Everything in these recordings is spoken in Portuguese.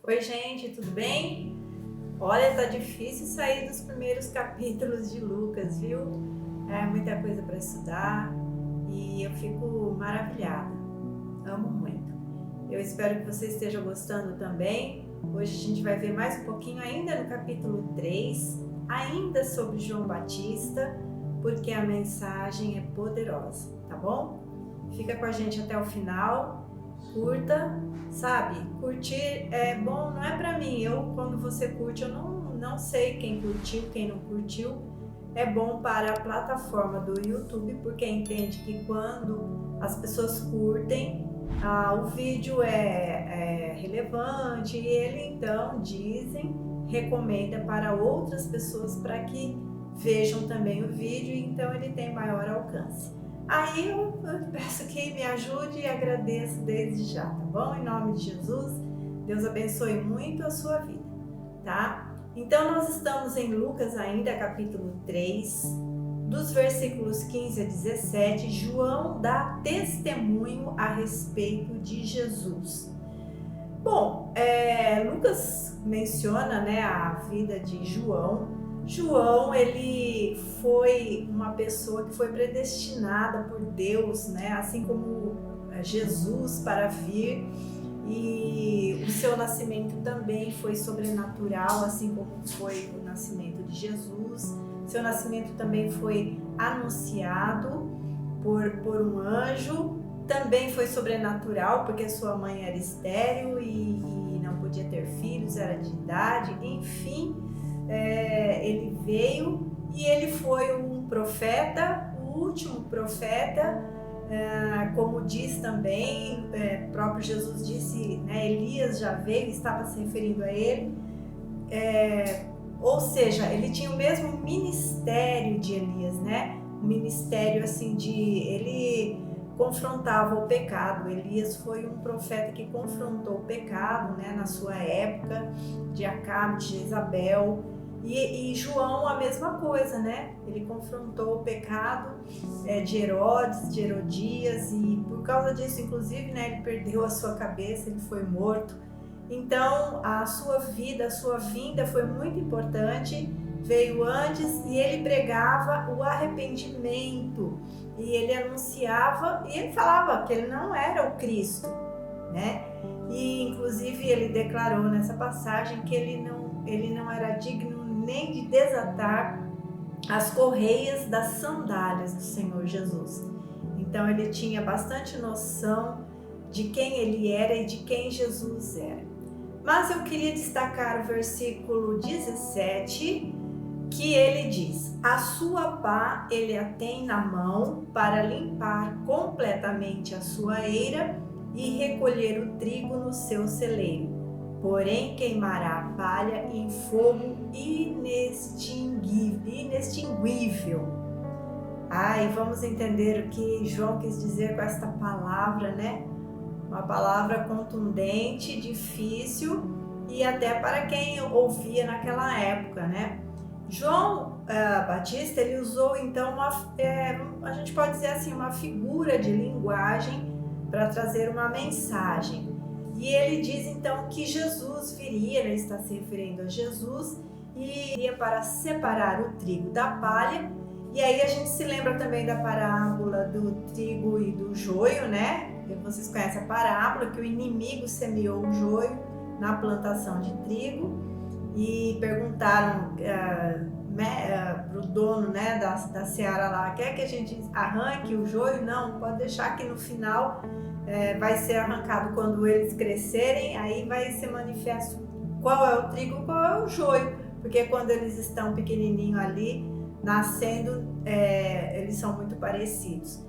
Oi, gente, tudo bem? Olha, tá difícil sair dos primeiros capítulos de Lucas, viu? É muita coisa para estudar e eu fico maravilhada. Amo muito. Eu espero que você esteja gostando também. Hoje a gente vai ver mais um pouquinho ainda no capítulo 3, ainda sobre João Batista, porque a mensagem é poderosa, tá bom? Fica com a gente até o final. Curta, sabe? Curtir é bom, não é pra mim. Quando você curte, eu não sei quem curtiu, quem não curtiu. É bom para a plataforma do YouTube, porque entende que quando as pessoas curtem, o vídeo é relevante e ele então, dizem, recomenda para outras pessoas para que vejam também o vídeo e então ele tem maior alcance. Aí eu peço que me ajude e agradeço desde já, tá bom? Em nome de Jesus, Deus abençoe muito a sua vida, tá? Então nós estamos em Lucas ainda, capítulo 3, dos versículos 15 a 17, João dá testemunho a respeito de Jesus. Bom, Lucas menciona, né, a vida de João. João, ele foi uma pessoa que foi predestinada por Deus, né, assim como Jesus para vir, e o seu nascimento também foi sobrenatural, assim como foi o nascimento de Jesus. Seu nascimento também foi anunciado por um anjo, também foi sobrenatural, porque sua mãe era estéril e não podia ter filhos, era de idade, enfim. Ele veio e ele foi um profeta, o último profeta, como diz também, próprio Jesus disse, né, Elias já veio, estava se referindo a ele, ou seja, ele tinha o mesmo ministério de Elias, né? O ministério assim ele confrontava o pecado. Elias foi um profeta que confrontou o pecado, né, na sua época, de Acabe, de Jezabel. E João a mesma coisa, né? Ele confrontou o pecado de Herodes, de Herodias, e por causa disso, inclusive, né, ele perdeu a sua cabeça, ele foi morto. Então, a sua vida, a sua vinda foi muito importante, veio antes e ele pregava o arrependimento. E ele anunciava e ele falava que ele não era o Cristo, né? E inclusive ele declarou nessa passagem que ele não era digno nem de desatar as correias das sandálias do Senhor Jesus. Então ele tinha bastante noção de quem ele era e de quem Jesus era. Mas eu queria destacar o versículo 17, que ele diz: a sua pá ele a tem na mão para limpar completamente a sua eira e recolher o trigo no seu celeiro, porém queimará a palha em fogo inextinguível. E vamos entender o que João quis dizer com esta palavra, né? Uma palavra contundente, difícil e até para quem ouvia naquela época, né? João Batista, ele usou então a gente pode dizer assim, uma figura de linguagem para trazer uma mensagem. E ele diz então que Jesus viria, ele está se referindo a Jesus, e iria para separar o trigo da palha. E aí a gente se lembra também da parábola do trigo e do joio, né? Vocês conhecem a parábola que o inimigo semeou o joio na plantação de trigo e perguntaram para o dono, né, da seara lá: quer que a gente arranque o joio? Não, pode deixar que no final vai ser arrancado quando eles crescerem, aí vai ser manifesto qual é o trigo e qual é o joio, porque quando eles estão pequenininho ali, nascendo, eles são muito parecidos.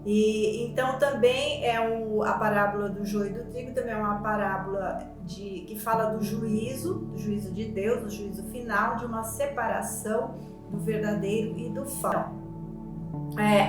E então também a parábola do joio e do trigo também é uma parábola que fala do juízo de Deus, do juízo final, de uma separação do verdadeiro e do falso.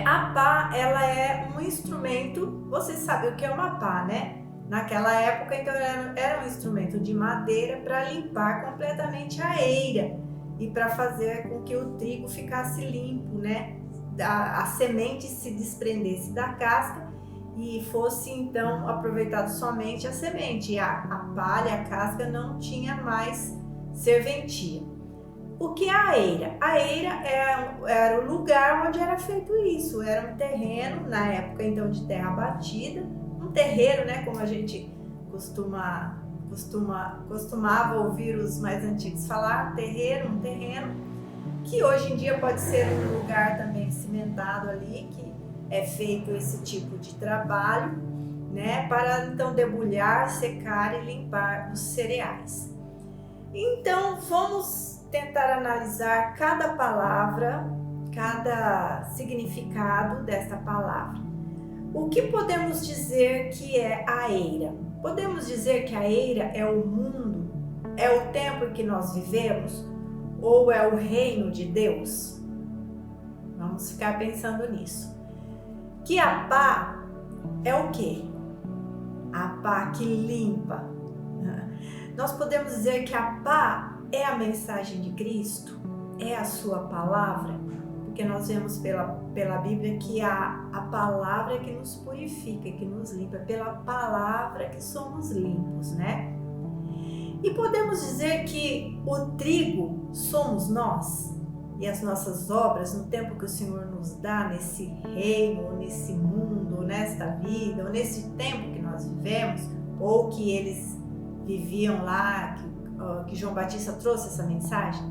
A pá, ela é um instrumento, vocês sabem o que é uma pá, né? Naquela época, então, era um instrumento de madeira para limpar completamente a eira e para fazer com que o trigo ficasse limpo, né? A semente se desprendesse da casca e fosse então aproveitado somente a semente, e a palha, a casca não tinha mais serventia. O que é a eira? A eira era o lugar onde era feito isso, era um terreno, na época então de terra batida, um terreiro, né, como a gente costumava ouvir os mais antigos falar, terreiro, um terreno, que hoje em dia pode ser um lugar também cimentado ali, que é feito esse tipo de trabalho, né, para então debulhar, secar e limpar os cereais. Então vamos tentar analisar cada palavra, cada significado desta palavra. O que podemos dizer que é a eira? Podemos dizer que a eira é o mundo, é o tempo em que nós vivemos, ou é o reino de Deus? Vamos ficar pensando nisso. Que a pá é o quê? A pá que limpa. Nós podemos dizer que a pá é a mensagem de Cristo, é a sua palavra, porque nós vemos pela Bíblia que a palavra é que nos purifica, que nos limpa, é pela palavra que somos limpos, né? E podemos dizer que o trigo somos nós, e as nossas obras no tempo que o Senhor nos dá nesse reino, nesse mundo, nesta vida, ou nesse tempo que nós vivemos, ou que eles viviam lá, que João Batista trouxe essa mensagem.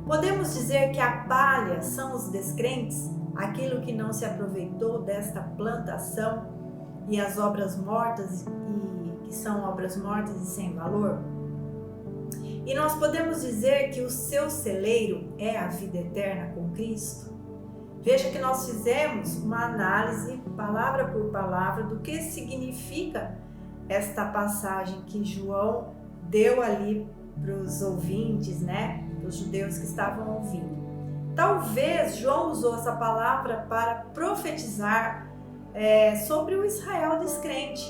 Podemos dizer que a palha são os descrentes, aquilo que não se aproveitou desta plantação, e as obras mortas, que são obras mortas e sem valor. E nós podemos dizer que o seu celeiro é a vida eterna com Cristo. Veja que nós fizemos uma análise, palavra por palavra, do que significa esta passagem que João deu ali para os ouvintes, né? Para os judeus que estavam ouvindo. Talvez João usou essa palavra para profetizar sobre o Israel descrente,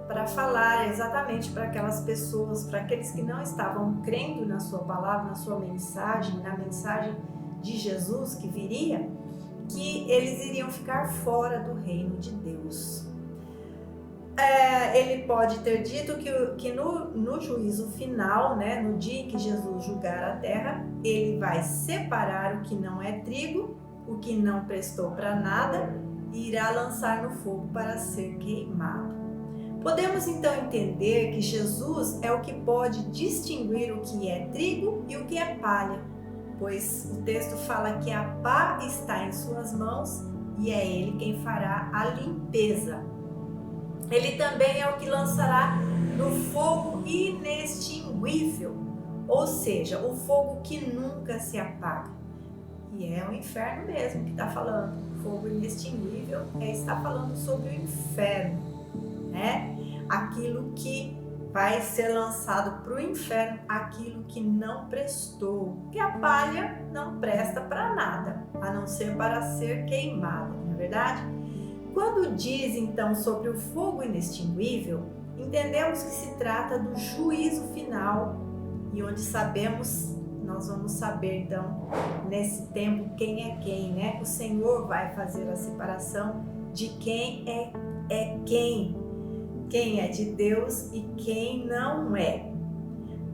para falar exatamente para aquelas pessoas, para aqueles que não estavam crendo na sua palavra, na sua mensagem, na mensagem de Jesus que viria, que eles iriam ficar fora do reino de Deus. Ele pode ter dito que no juízo final, né, no dia em que Jesus julgar a terra, ele vai separar o que não é trigo, o que não prestou para nada, e irá lançar no fogo para ser queimado. Podemos então entender que Jesus é o que pode distinguir o que é trigo e o que é palha, pois o texto fala que a pá está em suas mãos e é ele quem fará a limpeza. Ele também é o que lançará no fogo inextinguível, ou seja, o fogo que nunca se apaga. E é o inferno mesmo que está falando. Fogo inextinguível está falando sobre o inferno, né? Aquilo que vai ser lançado para o inferno, aquilo que não prestou. Que a palha não presta para nada, a não ser para ser queimada, não é verdade? Quando diz então sobre o fogo inextinguível, entendemos que se trata do juízo final, e onde nós vamos saber então nesse tempo quem é quem, né? O Senhor vai fazer a separação de quem é quem é de Deus e quem não é.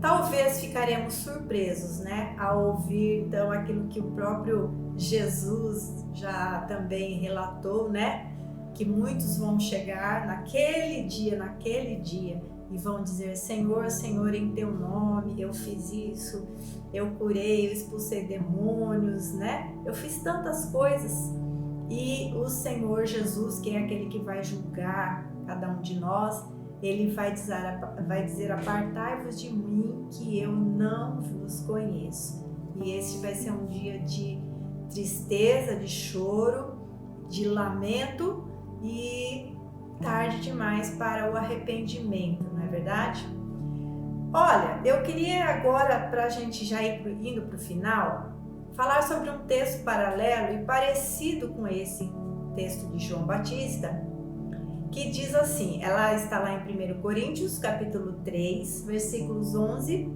Talvez ficaremos surpresos, né, ao ouvir então aquilo que o próprio Jesus já também relatou, né? Que muitos vão chegar naquele dia e vão dizer: Senhor, Senhor, em teu nome eu fiz isso, eu curei, eu expulsei demônios, né? Eu fiz tantas coisas. E o Senhor Jesus, que é aquele que vai julgar cada um de nós, ele vai dizer: apartai-vos de mim, que eu não vos conheço. E este vai ser um dia de tristeza, de choro, de lamento, e tarde demais para o arrependimento, não é verdade? Olha, eu queria agora, para a gente já indo para o final, falar sobre um texto paralelo e parecido com esse texto de João Batista, que diz assim, ela está lá em 1 Coríntios, capítulo 3, versículos 11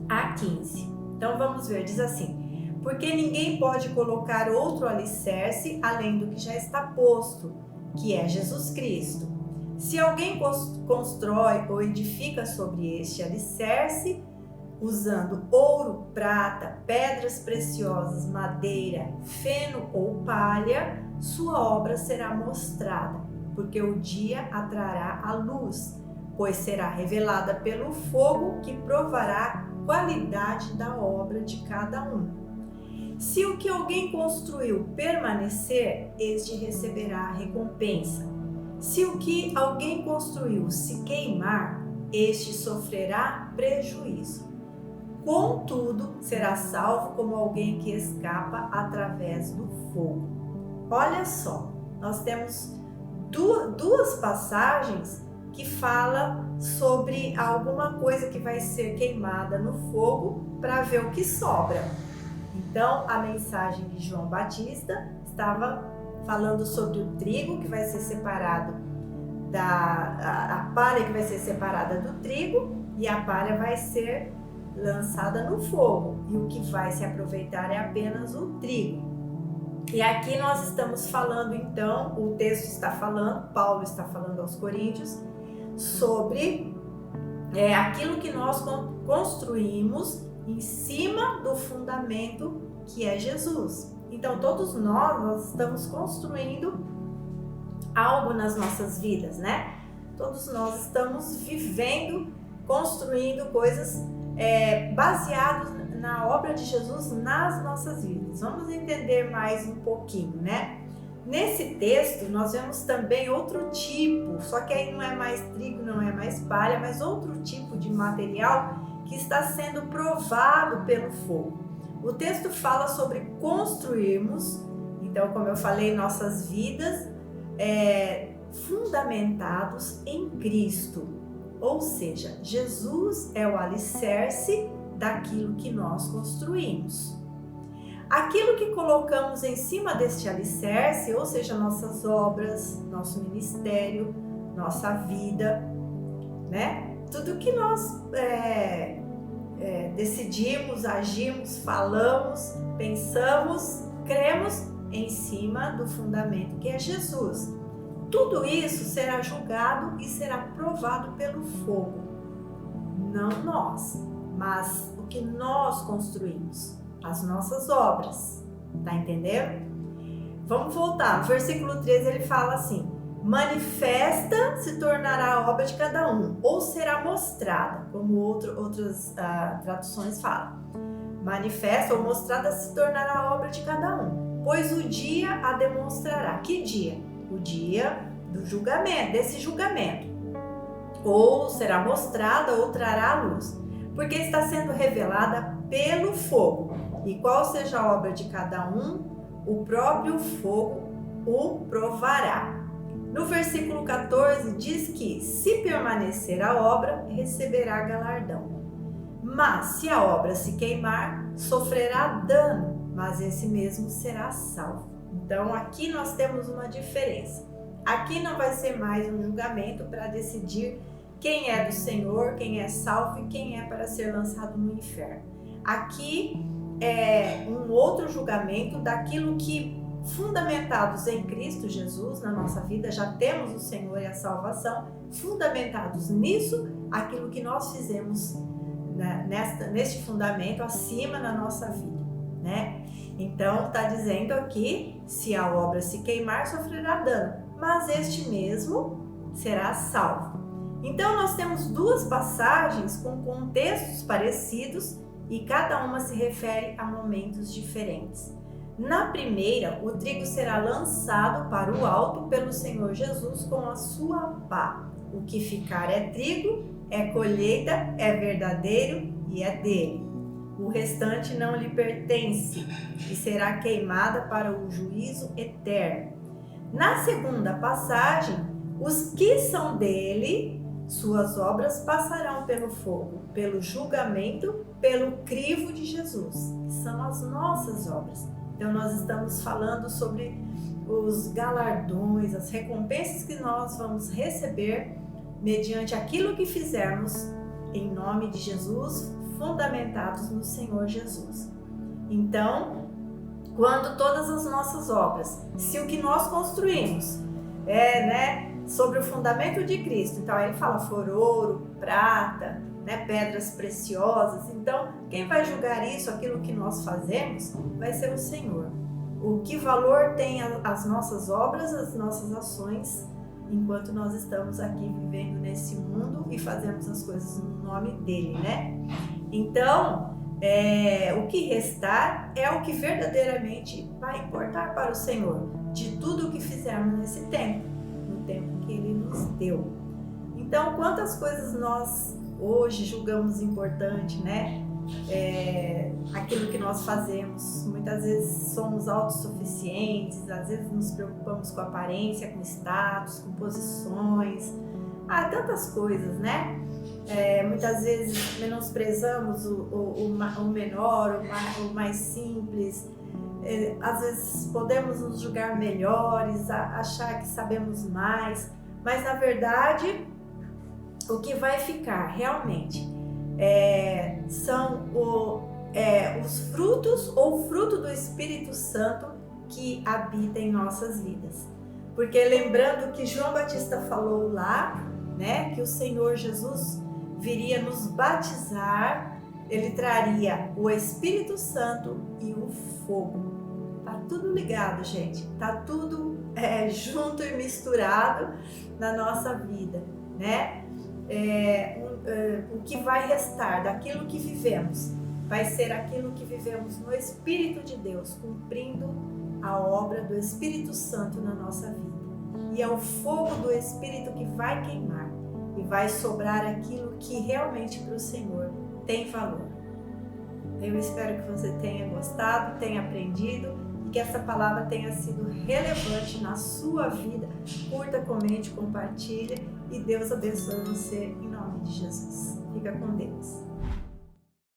a 15. Então vamos ver, diz assim: porque ninguém pode colocar outro alicerce além do que já está posto, que é Jesus Cristo. Se alguém constrói ou edifica sobre este alicerce, usando ouro, prata, pedras preciosas, madeira, feno ou palha, sua obra será mostrada, porque o dia atrará a luz, pois será revelada pelo fogo que provará a qualidade da obra de cada um. Se o que alguém construiu permanecer, este receberá a recompensa. Se o que alguém construiu se queimar, este sofrerá prejuízo. Contudo, será salvo como alguém que escapa através do fogo. Olha só, nós temos duas passagens que falam sobre alguma coisa que vai ser queimada no fogo para ver o que sobra. Então, a mensagem de João Batista estava falando sobre o trigo que vai ser separado a palha que vai ser separada do trigo, e a palha vai ser lançada no fogo, e o que vai se aproveitar é apenas o trigo. E aqui nós estamos falando, então, o texto está falando, Paulo está falando aos Coríntios, sobre aquilo que nós construímos em cima do fundamento que é Jesus. Então, todos nós estamos construindo algo nas nossas vidas, né? Todos nós estamos vivendo, construindo coisas baseadas na obra de Jesus nas nossas vidas. Vamos entender mais um pouquinho, né? Nesse texto, nós vemos também outro tipo, só que aí não é mais trigo, não é mais palha, mas outro tipo de material que está sendo provado pelo fogo. O texto fala sobre construirmos, então, como eu falei, nossas vidas fundamentados em Cristo. Ou seja, Jesus é o alicerce daquilo que nós construímos. Aquilo que colocamos em cima deste alicerce, ou seja, nossas obras, nosso ministério, nossa vida, né? Tudo que nós decidimos, agimos, falamos, pensamos, cremos em cima do fundamento que é Jesus. Tudo isso será julgado e será provado pelo fogo. Não nós, mas o que nós construímos, as nossas obras. Tá entendendo? Vamos voltar. No versículo 13 ele fala assim: manifesta se tornará a obra de cada um, ou será mostrada, como outras traduções falam. Manifesta ou mostrada se tornará a obra de cada um, pois o dia a demonstrará. Que dia? O dia do julgamento, desse julgamento. Ou será mostrada ou trará à luz, porque está sendo revelada pelo fogo. E qual seja a obra de cada um, o próprio fogo o provará. No versículo 14 diz que, se permanecer a obra, receberá galardão. Mas se a obra se queimar, sofrerá dano, mas esse mesmo será salvo. Então aqui nós temos uma diferença. Aqui não vai ser mais um julgamento para decidir quem é do Senhor, quem é salvo e quem é para ser lançado no inferno. Aqui é um outro julgamento daquilo que, fundamentados em Cristo Jesus, na nossa vida, já temos o Senhor e a salvação, fundamentados nisso, aquilo que nós fizemos neste fundamento acima na nossa vida, né? Então, está dizendo aqui, se a obra se queimar, sofrerá dano, mas este mesmo será salvo. Então, nós temos duas passagens com contextos parecidos e cada uma se refere a momentos diferentes. Na primeira, o trigo será lançado para o alto pelo Senhor Jesus com a sua pá. O que ficar é trigo, é colheita, é verdadeiro e é dele. O restante não lhe pertence e será queimada para o juízo eterno. Na segunda passagem, os que são dele, suas obras passarão pelo fogo, pelo julgamento, pelo crivo de Jesus, que são as nossas obras. Então nós estamos falando sobre os galardões, as recompensas que nós vamos receber mediante aquilo que fizermos em nome de Jesus, fundamentados no Senhor Jesus. Então, quando todas as nossas obras, se o que nós construímos sobre o fundamento de Cristo. Então aí ele fala for ouro, prata, né, pedras preciosas. Então quem vai julgar isso, aquilo que nós fazemos, vai ser o Senhor. O que valor tem as nossas obras, as nossas ações, enquanto nós estamos aqui vivendo nesse mundo e fazemos as coisas no nome dele, né? Então, o que restar é o que verdadeiramente vai importar para o Senhor, de tudo o que fizermos nesse tempo, no tempo que ele nos deu. Então, quantas coisas nós hoje julgamos importante, né? Aquilo que nós fazemos, muitas vezes somos autossuficientes, às vezes nos preocupamos com aparência, com status, com posições, tantas coisas, né? Muitas vezes menosprezamos o menor, o mais simples, às vezes podemos nos julgar melhores, achar que sabemos mais, mas na verdade o que vai ficar realmente são os frutos ou o fruto do Espírito Santo que habita em nossas vidas. Porque lembrando que João Batista falou lá, né, que o Senhor Jesus viria nos batizar, ele traria o Espírito Santo e o fogo. Tá tudo ligado, gente, tá tudo junto e misturado na nossa vida, né? O que vai restar daquilo que vivemos vai ser aquilo que vivemos no Espírito de Deus, cumprindo a obra do Espírito Santo na nossa vida. E é o fogo do Espírito que vai queimar e vai sobrar aquilo que realmente para o Senhor tem valor. Eu espero que você tenha gostado, tenha aprendido e que essa palavra tenha sido relevante na sua vida. Curta, comente, compartilhe e Deus abençoe você em nome de Jesus. Fica com Deus.